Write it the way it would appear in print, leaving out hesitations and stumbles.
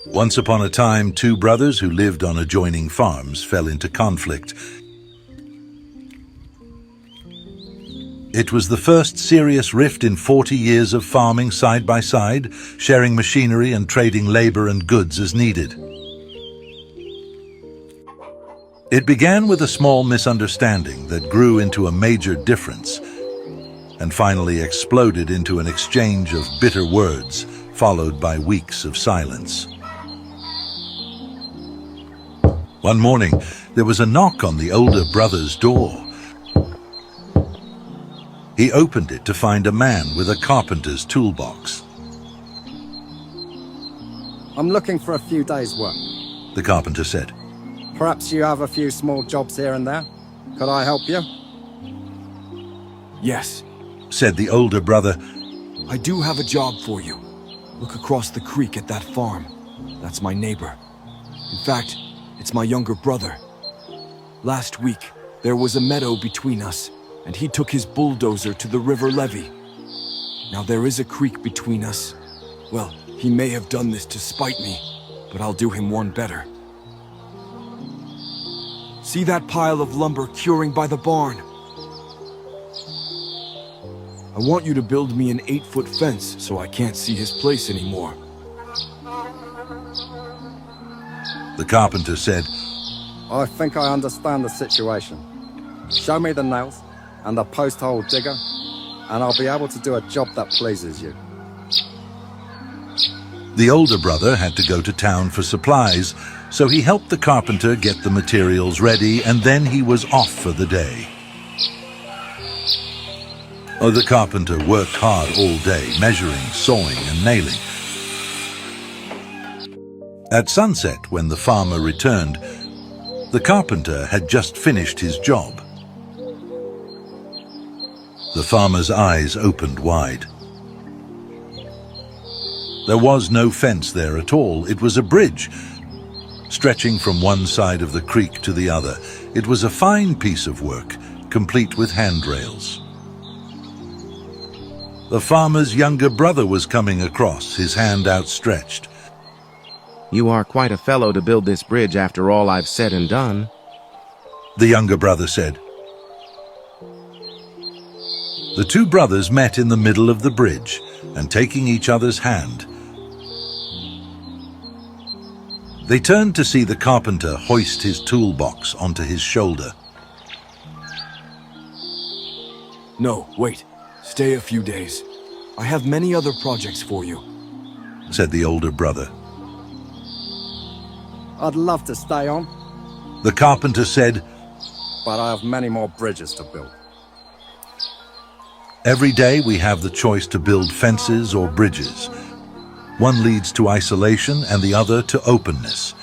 Once upon a time, two brothers who lived on adjoining farms fell into conflict. It was the first serious rift in 40 years of farming side by side, sharing machinery and trading labor and goods as needed. It began with a small misunderstanding that grew into a major difference and finally exploded into an exchange of bitter words, followed by weeks of silence. One morning, there was a knock on the older brother's door. He opened it to find a man with a carpenter's toolbox. I'm looking for a few days' work. The carpenter said. Perhaps you have a few small jobs here and there? Could I help you? Yes, Said the older brother. I do have a job for you. Look across the creek at that farm. That's my neighbor. In fact, it's my younger brother. Last week, there was a meadow between us, and he took his bulldozer to the river levee. Now there is a creek between us. Well, he may have done this to spite me, but I'll do him one better. See that pile of lumber curing by the barn? I want you to build me an 8-foot fence so I can't see his place anymore. The carpenter said. I think I understand the situation. Show me the nails and the post hole digger, and I'll be able to do a job that pleases you. The older brother had to go to town for supplies, so he helped the carpenter get the materials ready, and then he was off for the day. The carpenter worked hard all day, measuring, sawing, and nailing. At sunset, when the farmer returned, the carpenter had just finished his job. The farmer's eyes opened wide. There was no fence there at all. It was a bridge, stretching from one side of the creek to the other. It was a fine piece of work, complete with handrails. The farmer's younger brother was coming across, his hand outstretched. You are quite a fellow to build this bridge after all I've said and done, the younger brother said. The two brothers met in the middle of the bridge, and taking each other's hand, they turned to see the carpenter hoist his toolbox onto his shoulder. No, wait. Stay a few days. I have many other projects for you, said the older brother. I'd love to stay on, The carpenter said, but I have many more bridges to build. every day we have the choice to build fences or bridges. One leads to isolation and the other to openness.